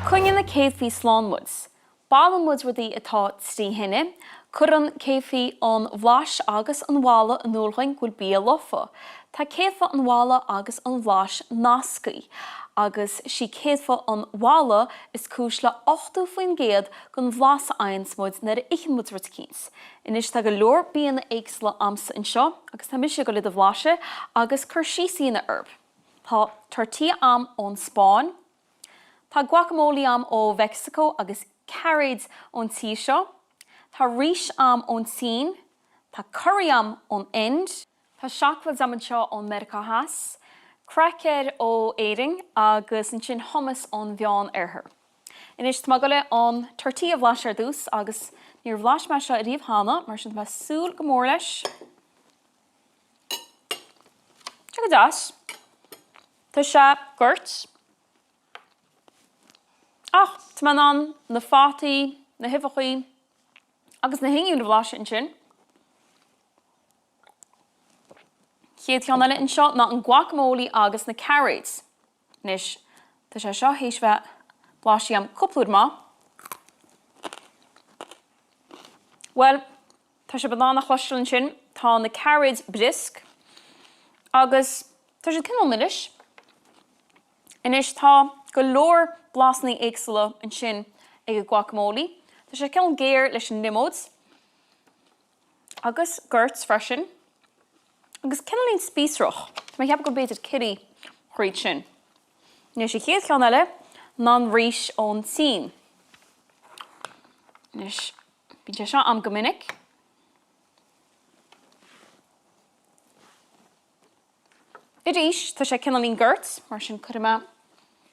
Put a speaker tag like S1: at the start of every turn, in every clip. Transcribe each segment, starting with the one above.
S1: Cuine na céadfaí slánmuds. Balammuds rudaí atá tí hinne, churann céadfaí an bhlas agus an bhála an nolchain gúil bí lofa. Tá céadfa an bhála agus an bhlas nascaí, agus si céadfa an bhála is cúisle 8 faoin géad gon bhlas ainsmud na ichinmud rud cíns. Inis tá go leor bianna éagsúla amsa in seo, agus tá mis go le do bhlaise agus chur síosí na herb. Tá tortilla am ón Spáin, tá guacamole am ó Mexico agus carried ón tí seo, tá rís am ón Sín, tá curry am ón Ind, tá seaclaid am an seo ón Merica Haas, crackhead ó éiring agus an sin hummus ón bheán arthar. Inis tá go le an tortilla bhlas ar dús agus níor bhlas me seo a riomh hána mar sin tá súil go mór leis. Te go das. Tá se gurt. Ach, tá man an na fátaí, na hifachaí, agus na hingiú na bhlas in sin. Chéad ceann eile in seo ná an guacamole agus na carrots. Nis, tá sé seo héis bheith blasí am cúplúd má. Well, tá sé banana chluisteil in sin, tá na carrots brisk, agus tá sé cinnal milis. Inis tá go leor blasnaí éagsúla in sin ag guacamole. Tá sé cinnal géir leis an limód, agus gurts freisin, agus cinnalín spísroch. Tá ceap go beidir kitty chríd sin. Inis sé chéad ceann eile ná an rís ón Sín. Inis bíonn sé seo am go minic. I rís tá sé cinnalín gurt, mar sin chuir me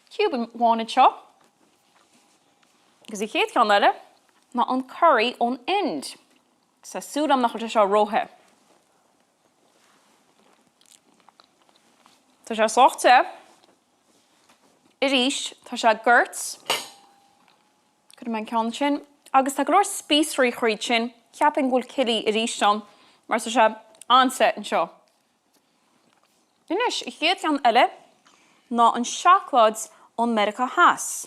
S1: cube bháinid seo. Agus I chéad ceann eile ná an curry ón Ind. Sa súd am nach chuirte seo róthe. Tá sé sochta. I rís tá sé gurt. Chuir me ceann sin. Agus tá go leor spíosraí chríd sin, ceapan gúil kitty I rís sin, mar sa sé ansa in seo. Inis, I chéad ceann eile ná an seaclaid ón Merica Haas.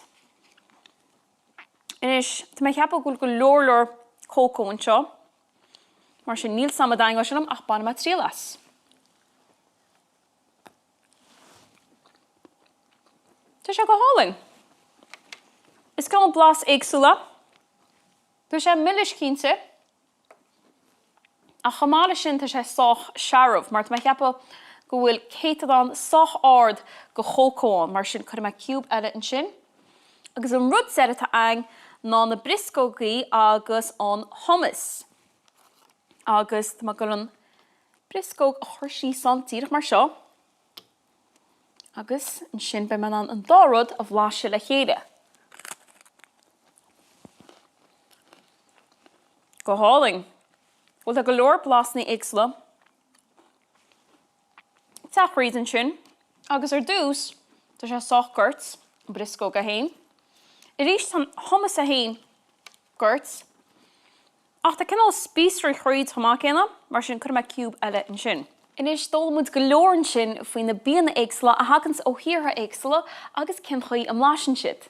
S1: Inis, tá me ceappa gúil go leor cócó in seo, mar sin níl sama daingo sinam ach banna ma trílas. Tá sé go háling. Is go an blas éagsúla. Tá sé millis cínte. A chamála sin tá sé soch searamh, mar tá me ceappa go bhfuil céitadán soch ard go chócóán, mar sin chuir me cube eile in sin. Agus an rud saide tá ang ná na briscógaí agus an hummus. Agus tá go an briscóg a chuirsí san tíreach mar seo. Agus in sin be man an dárod a bhláise le chéide. Go háling. Bhfuil tá go leor blasnaí éagsúla. Teach riad in sin, agus ar dús, tá sé soch gurt, briscóg a hain. I rís tan hummus a hain gurt. Ach tá cinnal spíosraí chríd chomach céanna, mar sin chuir me cube eile in sin. Inis dólmud go leor in sin faoin na bianna éagsúla a hagans ó thíortha éagsúla agus cinchaí am láis an siad.